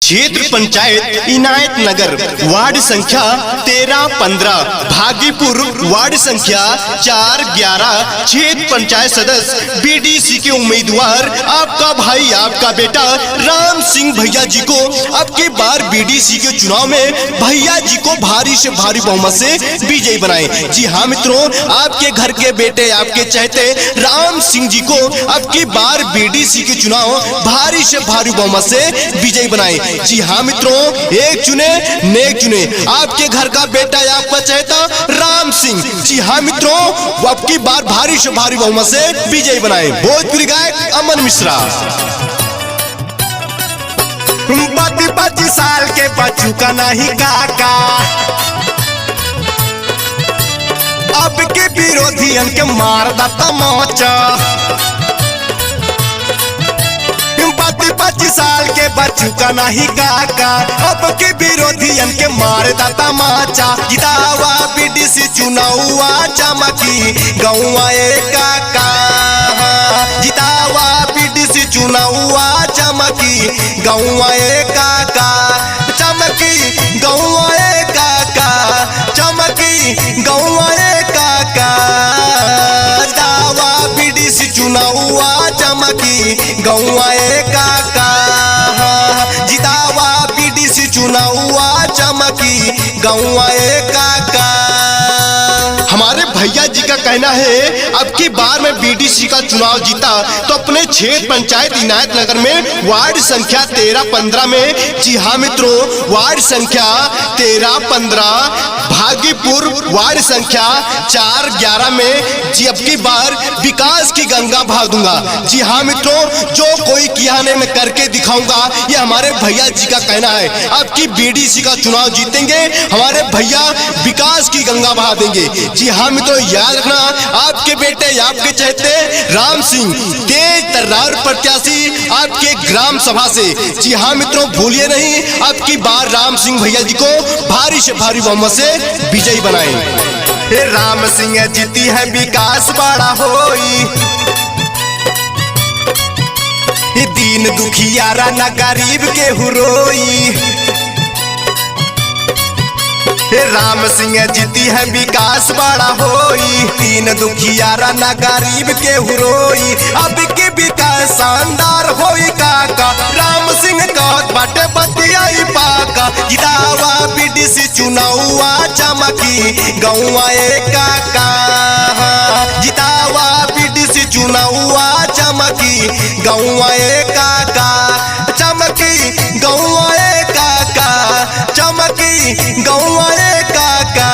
क्षेत्र पंचायत इनायत नगर वार्ड संख्या 13-15 भागीपुर वार्ड संख्या 4-11 क्षेत्र पंचायत सदस्य बीडीसी के उम्मीदवार आपका भाई आपका बेटा राम सिंह भैया जी को अब की बार बीडीसी के चुनाव में भैया जी को भारी से भारी बहुमत से विजयी बनाए। जी हाँ मित्रों, आपके घर के बेटे आपके चहेते राम सिंह जी को अब की बार बीडीसी के चुनाव भारी से भारी बहुमत से विजयी बनाए। जी हाँ मित्रों, एक चुने नेक चुने, आपके घर का बेटा आपका चहेता राम सिंह। जी हाँ मित्रों, वो अब की बार भारी से भारी बहुमत से विजयी बनाए। भोजपुरी गायक अमन मिश्रा। 25 साल के बच्चू का नहीं काका, अब के विरोधियन के मार दा तमाचा। 25 साल के बच्चू का नहीं काका, अब के विरोधियन के मार दा तमाचा। जितावा बीडीसी चुनावा चमकी गौवा काका, जितावा बीडीसी चुनावा चमकी गौवा काका, चमकी गौवा काका, चमकी गौवा काका। जितावा बीडीसी चुनावा चमकी गौवा काका, जितावा बीडीसी चुनावा चमकी गौवा काका। हमारे भैया जी का कहना है अब की बार में बीडीसी का चुनाव जीता तो अपने क्षेत्र पंचायत इनायत नगर में वार्ड संख्या 13-15 में, जी हाँ मित्रों, वार्ड संख्या 13-15 भागीपुर वार्ड संख्या 4-11 में जी अब की बार विकास की गंगा बहा दूंगा। जी हाँ मित्रों, जो कोई किया नहीं मैं करके दिखाऊंगा, ये हमारे भैया जी का कहना है। अब की बीडीसी का चुनाव जीतेंगे हमारे भैया, विकास की गंगा बहा देंगे। जी हाँ मित्रों, याद रखना, आपके बेटे आपके चहेते राम सिंह तेज तर्रार प्रत्याशी आपके ग्राम सभा से। जी हाँ मित्रों, भूलिए नहीं, अब की बार राम सिंह भैया जी को भारी से भारी बहुमत से विजयी बनाए। राम सिंह जीती है विकास बड़ा होई, दीन दुखियारा न गरीब के हुरोई। राम सिंह जीती है विकास बड़ा होई, दीन दुखियारा न गरीब के हुरोई। अब के विकास शानदार होई काका, राम सिंह कहत बाटे बतियाई पाका। जितावा बीडीसी चुनावा चमकी गौवा काका, जितावा बीडीसी चुनावा चमकी गौवा काका, चमकी गौवा काका, चमकी गौवा काका।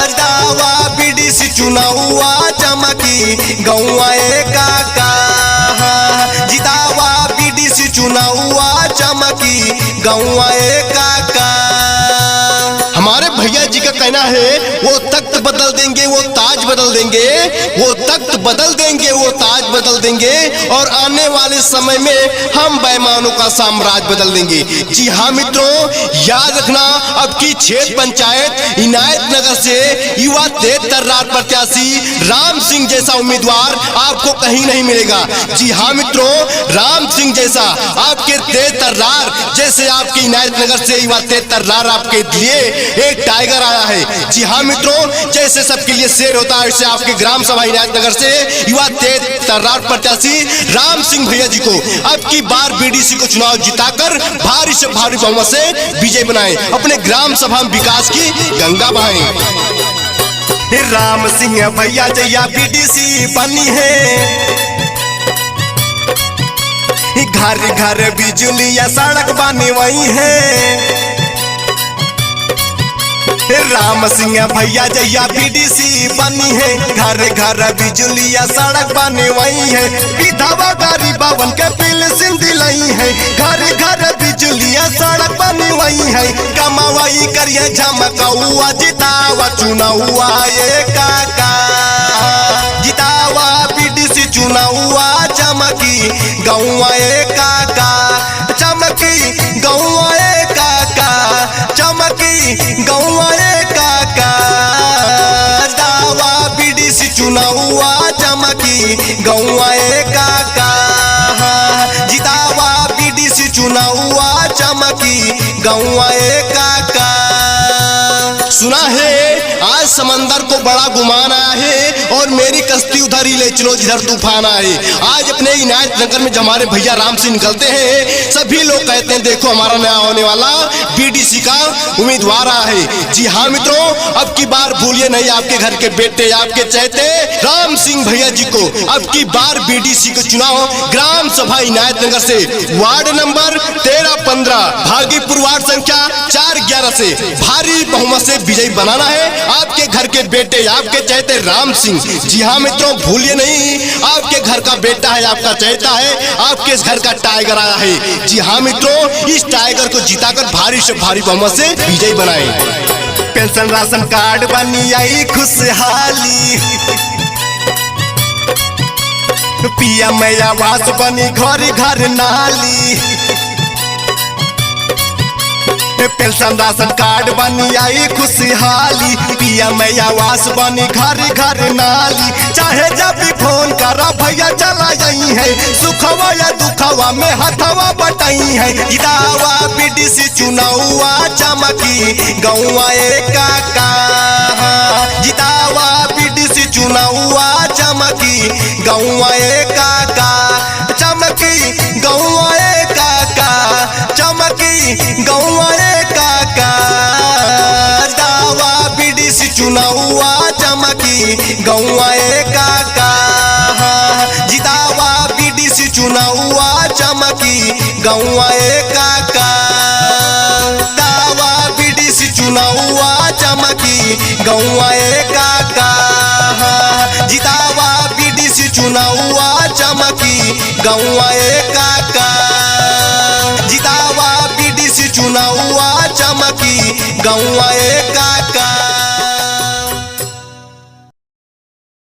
जितावा बीडीसी चुनावा चमकी गौवा काका, जितावा बीडीसी चुनावा चमकी गौवा काका। हमारे भैया जी का कहना है वो तख्त बदल देंगे, वो ताज बदल देंगे, वो तख्त बदल देंगे, वो ताज बदल देंगे, और आने वाले समय में हम बेईमानों का साम्राज्य बदल देंगे। जी हाँ मित्रों, याद रखना, अब की क्षेत्र पंचायत इनायत नगर से युवा तेज तर्रार प्रत्याशी राम सिंह जैसा उम्मीदवार आपको कहीं नहीं मिलेगा। जी हाँ मित्रों, राम सिंह जैसा आपके तेज तर्रार, जैसे आपके इनायत नगर से युवा तेज तर्रार आपके लिए एक टाइगर आया है। जी हाँ मित्रों, जैसे सबके लिए शेर होता है, वैसे आपके ग्राम सभा इनायत नगर से युवा तेज तर्रार प्रत्याशी राम सिंह भैया जी को अब की बार बीडीसी को चुनाव जिताकर भारी से भारी बहुमत से विजय बनाए, अपने ग्राम सभा में विकास की गंगा बहाएं। राम सिंह भैया जैया बीडीसी बनी है, घर घर बिजली या सड़क बनी वही है। राम सिंह भैया जैया बीडीसी बनी है, घर घर बिजली या सड़क बनी वही है। विधवा गरीबवन के पेंशन दिलाई है, घर घर बिजली या सड़क बनी वही है। कमावाई करिए झमकौआ, जितावा चुनावा काका, जितावा बीडीसी चुनावा चमकी गौवा काका, चमकी गौवा काका, चमकी गौवा काका। जितावा बीडीसी चुनावा चमकी गौवा काका, जितावा बीडीसी चुनावा चमकी गौआ काका। सुना है आज समंदर को बड़ा गुमान आया है और मेरी कश्ती उधर ही ले चलो जिधर तूफान आए। आज अपने इनायत नगर में जब हमारे भैया राम सिंह निकलते हैं सभी लोग कहते हैं देखो हमारा नया होने वाला बीडीसी का उम्मीदवार आया है। जी हाँ मित्रों, अब की बार भूलिए नहीं आपके घर के बेटे आपके चहेते राम सिंह भैया जी को। अब की बार बीडीसी को चुनाव ग्राम सभा इनायत नगर से वार्ड नंबर 13-15 भागीपुर वार्ड संख्या 4-11 से भारी बहुमत से विजयी बनाना है आपके घर के बेटे आपके चहेते राम सिंह। जी हाँ मित्रों, भूलिए नहीं आपके घर का बेटा है आपका चहेता है आपके इस घर का टाइगर आया है। जी हाँ मित्रों, इस टाइगर को जिताकर भारी से भारी बहुमत से विजयी बनाएं। पेंशन राशन कार्ड बनी आई खुशहाली, पीएम आवास बनी घर घर नाली। पेंशन राशन कार्ड बनी आई खुशहाली, पीएम आवास बनी घर घर नाली। चाहे जब भी फोन करा भैया चला जाई है, सुखवा या दुखवा में हथवा बटाई है। दावा बीडीसी चुनावा चमकी गौआ काका, जितावा बीडीसी चुनावा चमकी गौआ काका, चमकी गौआ काका, चमकी गौआ काका। दावा बीडीसी चुनावा चमकी गौआ काका, जितावा बीडीसी चुनावा चमकी गौआ काका। दावा बीडीसी चुनावा चमकी गौआ काका, जितावा बीडीसी चुनावा चमकी गौआ काका। जितावा बीडीसी चुनावा चमकी गौआ